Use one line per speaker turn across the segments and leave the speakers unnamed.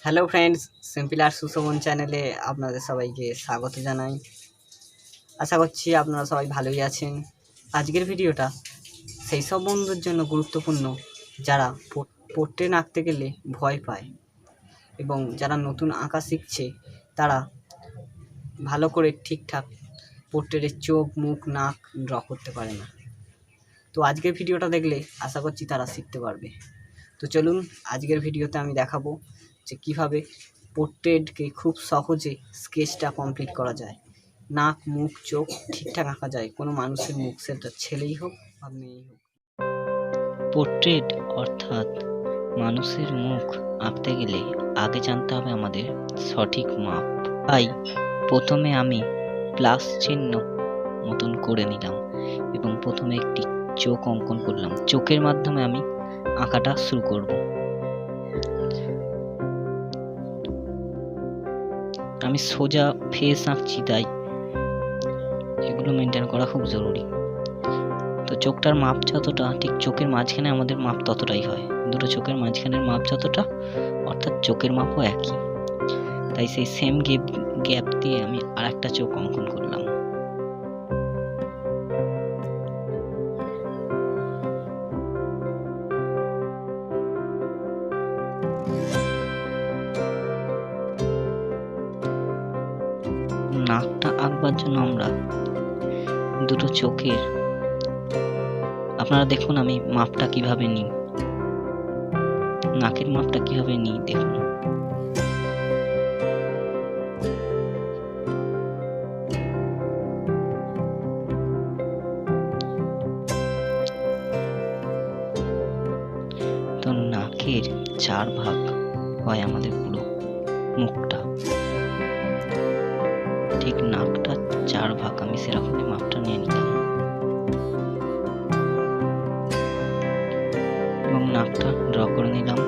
Hello friends, simple আর সুশোভন চ্যানেলে আপনাদের সবাইকে স্বাগত জানাই। আশা করছি আপনারা সবাই ভালোই আছেন। আজকের ভিডিওটা সেই সব বন্ধুদের জন্য গুরুত্বপূর্ণ যারা পোর্ট্রেট আঁকতে গেলে ভয় পায় এবং যারা নতুন আঁকা শিখছে তারা ভালো করে ঠিকঠাক পোর্ট্রেটের চোখ, মুখ, নাক ড্র করতে পারে না। তো আজকের ভিডিওটা দেখলে আশা করছি তারা শিখতে পারবে। তো চলুন, আজকের ভিডিওতে আমি দেখাবো যে কীভাবে পোর্ট্রেটকে খুব সহজে স্কেচটা কমপ্লিট করা যায়। নাক, মুখ, চোখ ঠিকঠাক আঁকা যায় কোনো মানুষের মুখ, সেটা ছেলেই হোক বা মেয়েই হোক।
পোর্ট্রেট অর্থাৎ মানুষের মুখ আঁকতে গেলে আগে জানতে হবে আমাদের সঠিক মাপ। তাই প্রথমে আমি প্লাস চিহ্ন মতন করে নিলাম এবং প্রথমে একটি চোখ অঙ্কন করলাম। চোখের মাধ্যমে আমি আঁকাটা শুরু করব। আমি সোজা ফেস আঁকছি, তাই এগুলো মেনটেন করা খুব জরুরি। তো চোখটার মাপ যতটা, ঠিক চোখের মাঝখানে আমাদের মাপ ততটাই হয়। দুটো চোখের মাঝখানের মাপ যতটা, অর্থাৎ চোখের মাপও একই। তাই সেই সেম গ্যাপ দিয়ে আমি আর একটা চোখ অঙ্কন করলাম। নাকটা আঁকবার জন্য আমরা দুটো চোখের, আপনারা দেখুন আমি মাপটা কিভাবে নিই, নাকের মাপটা কিভাবে নিই দেখুন। তো নাকের 4 ভাগ হয় আমাদের পুরো মুখটা, ঠিক নাকটা 4 ভাগ আমি সেরকমই মাপটা নিয়ে নিলাম এবং নাকটা ড্র করে নিলাম।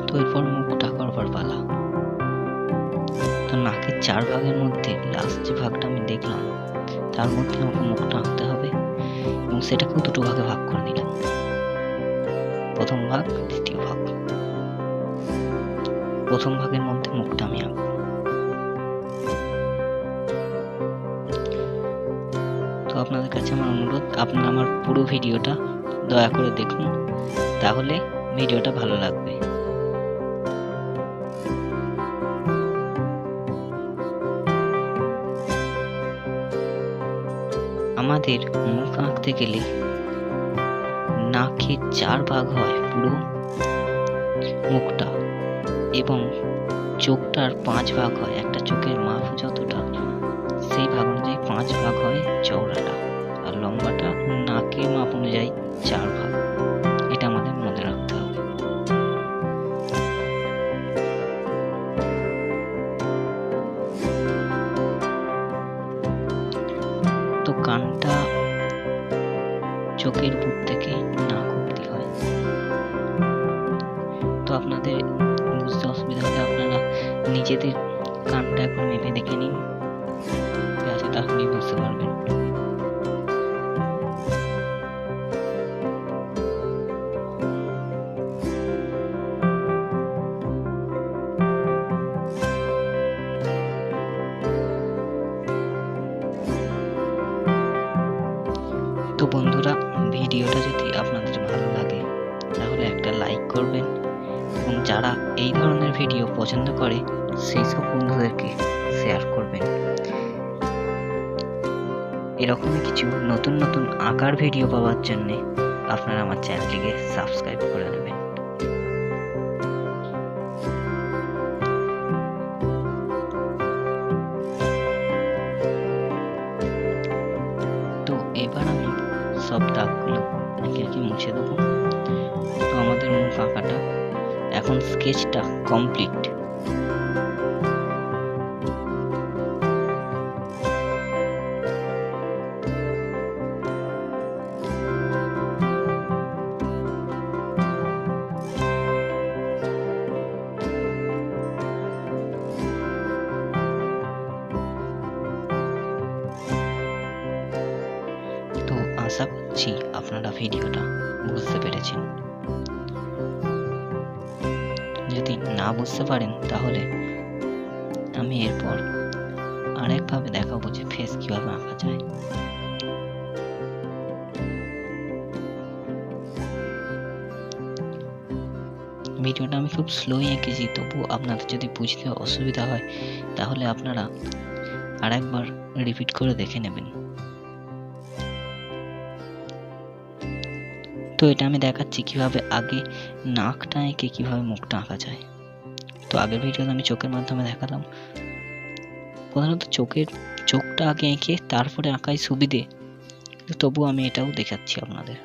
তো এরপর মুখটা করবার পালা। তো নাকের 4 ভাগের মধ্যে লাস্ট যে ভাগটা আমি দেখলাম তার মধ্যে আমাকে মুখটা আঁকতে হবে এবং সেটাকেও দুটো ভাগে ভাগ করে নিলাম, প্রথম ভাগ, দ্বিতীয় ভাগ। প্রথম ভাগের মধ্যে মুখটা আমি আঁকবো। তো আপনাদের কাছে আমার অনুরোধ, আপনারা আমার পুরো ভিডিওটা দয়া করে দেখুন, তাহলে ভিডিওটা ভালো লাগবে। আমাদের মুখ আঁকতে গেলে নাকের 4 ভাগ হয় পুরো মুখটা এবং চোখটার 5 ভাগ হয়, একটা চোখের মাপ যতটা সেই ভাগ অনুযায়ী 5 ভাগ হয় চওড়াটা, আর লম্বাটা নাকের মাপ অনুযায়ী 4 ভাগ। এটা আমাদের মনে রাখতে হবে। তো কানটা চোখের বুক থেকে নাক অবধি হয়। তো আপনাদের বুঝতে অসুবিধা হলে আপনারা নিজেদের কানটা একবার মেপে দেখে নিন, তাহলেই বুঝতে পারবেন। তো বন্ধুরা, ভিডিওটা যদি আপনাদের ভালো লাগে তাহলে একটা লাইক করবেন এবং যারা এই ধরনের ভিডিও পছন্দ করে সেই সব বন্ধুদেরকে শেয়ার করবেন। এরকমই কিছু নতুন নতুন আঁকার ভিডিও পাওয়ার জন্য আপনারা আমার চ্যানেলটিকে সাবস্ক্রাইব করে নেবেন। তো এবার আমি সব দাগগুলো একে একে মুছে দেবো। তো আমাদের মুখ আঁকাটা এখন স্কেচটা কমপ্লিট। তো আশা করছি আপনারা ভিডিওটা বুঝতে পেরেছেন। যদি না বুঝতে পারেন তাহলে আমি এরপর আরেকভাবে দেখাবো যে ফেস কিভাবে আঁকা যায়। ভিডিওটা আমি খুব স্লোই এঁকেছি, তবু আপনাদের যদি বুঝতে অসুবিধা হয় তাহলে আপনারা আরেকবার রিপিট করে দেখে নেবেন। তো এটা আমি দেখাচ্ছি কিভাবে আগে নাকটা এঁকে কিভাবে মুখটা আঁকা যায়। তো আগের ভিডিওতে আমি চোখের মাধ্যমে দেখালাম, প্রধানত চোখটা আগে এঁকে তারপরে আঁকাই সুবিধে, তবু আমি এটাও দেখাচ্ছি আপনাদের।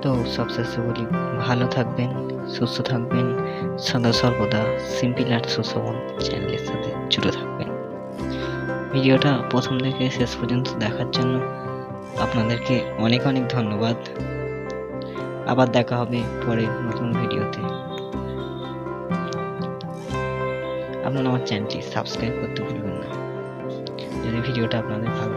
তো সবশেষে বলি, ভালো থাকবেন, সুস্থ থাকবেন, সদা সর্বদা সিম্পল আর্ট সুশোভন চ্যানেলের সাথে জুড়ে থাকবেন। ভিডিওটা প্রথম থেকে শেষ পর্যন্ত দেখার জন্য আপনাদেরকে অনেক অনেক ধন্যবাদ। আবার দেখা হবে পরে নতুন ভিডিওতে। আপনারা আমার চ্যানেলটি সাবস্ক্রাইব করতে ভুলবেন না যদি ভিডিওটা আপনাদের ভালো